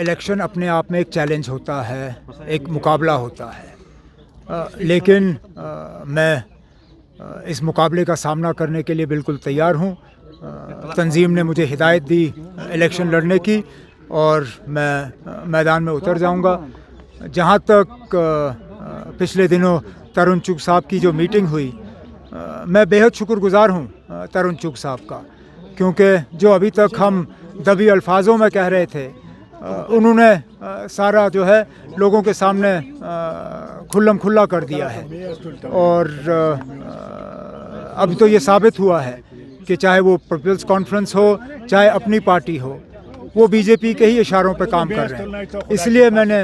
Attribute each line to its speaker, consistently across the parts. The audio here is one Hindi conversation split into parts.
Speaker 1: इलेक्शन अपने आप में एक चैलेंज होता है, एक मुकाबला होता है, लेकिन मैं इस मुकाबले का सामना करने के लिए बिल्कुल तैयार हूँ। तंजीम ने मुझे हिदायत दी इलेक्शन लड़ने की और मैं मैदान में उतर जाऊँगा। जहाँ तक पिछले दिनों तरुण चुग साहब की जो मीटिंग हुई, मैं बेहद शुक्रगुज़ार हूँ तरुण चुग साहब का, क्योंकि जो अभी तक हम दबी अल्फाजों में कह रहे थे, उन्होंने सारा जो है लोगों के सामने खुल्लम खुल्ला कर दिया है। और अब तो ये साबित हुआ है कि चाहे वो पीपल्स कॉन्फ्रेंस हो, चाहे अपनी पार्टी हो, वो बीजेपी के ही इशारों पर काम कर रहे हैं। इसलिए मैंने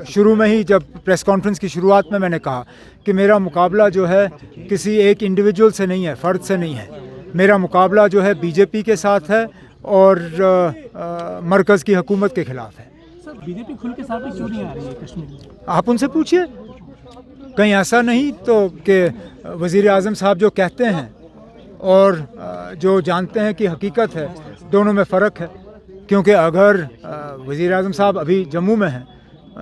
Speaker 1: शुरू में ही जब प्रेस कॉन्फ्रेंस की शुरुआत में मैंने कहा कि मेरा मुकाबला जो है किसी एक इंडिविजुअल से नहीं है, फ़र्द से नहीं है। मेरा मुकाबला जो है बीजेपी के साथ है और मरकज़ की हुकूमत के ख़िलाफ़ है।
Speaker 2: सर, बीजेपी खुल के साथ ही क्यों नहीं आ रही है कश्मीर में?
Speaker 1: आप उनसे पूछिए। कहीं ऐसा नहीं तो कि वज़ीर आज़म साहब जो कहते हैं और जो जानते हैं कि हकीकत है, दोनों में फ़र्क है। क्योंकि अगर वज़ीर आज़म साहब अभी जम्मू में हैं,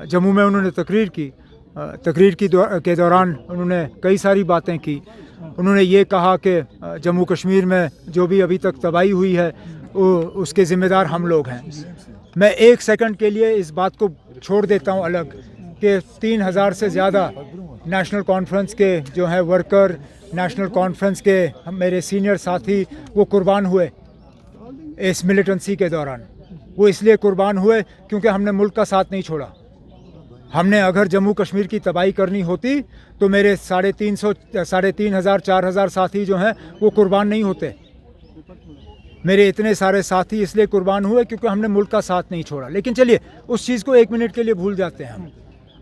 Speaker 1: जम्मू में उन्होंने तकरीर के दौरान उन्होंने कई सारी बातें की। उन्होंने ये कहा कि जम्मू कश्मीर में जो भी अभी तक तबाही हुई है उसके ज़िम्मेदार हम लोग हैं। मैं एक सेकंड के लिए इस बात को छोड़ देता हूं अलग कि 3000 से ज़्यादा नेशनल कॉन्फ्रेंस के जो हैं वर्कर, नेशनल कॉन्फ्रेंस के मेरे सीनियर साथी वो कुर्बान हुए इस मिलिटेंसी के दौरान। वो इसलिए कुर्बान हुए क्योंकि हमने मुल्क का साथ नहीं छोड़ा। हमने अगर जम्मू कश्मीर की तबाही करनी होती तो मेरे 3,500 4,000 साथी जो हैं वो कुर्बान नहीं होते। मेरे इतने सारे साथी इसलिए कुर्बान हुए क्योंकि हमने मुल्क का साथ नहीं छोड़ा। लेकिन चलिए उस चीज़ को एक मिनट के लिए भूल जाते हैं हम।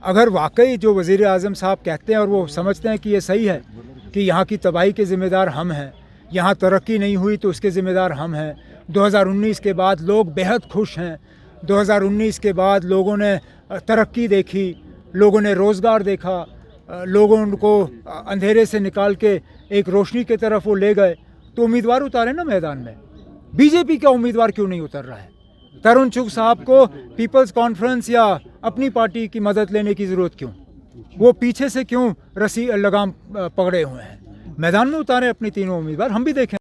Speaker 1: अगर वाकई जो वज़ीर आज़म साहब कहते हैं और वो समझते हैं कि ये सही है कि यहाँ की तबाही के ज़िम्मेदार हम हैं, यहाँ तरक्की नहीं हुई तो उसके ज़िम्मेदार हम हैं। 2019 के बाद लोग बेहद खुश हैं। 2019 के बाद लोगों ने तरक्की देखी, लोगों ने रोज़गार देखा, लोगों को अंधेरे से निकाल के एक रोशनी की तरफ वो ले गए। तो उम्मीदवार उतारे ना मैदान में। बीजेपी का उम्मीदवार क्यों नहीं उतर रहा है? तरुण चुग साहब को पीपल्स कॉन्फ्रेंस या अपनी पार्टी की मदद लेने की ज़रूरत क्यों? वो पीछे से क्यों रस्सी लगाम पकड़े हुए हैं? मैदान में उतारे अपने तीनों उम्मीदवार, हम भी देखें।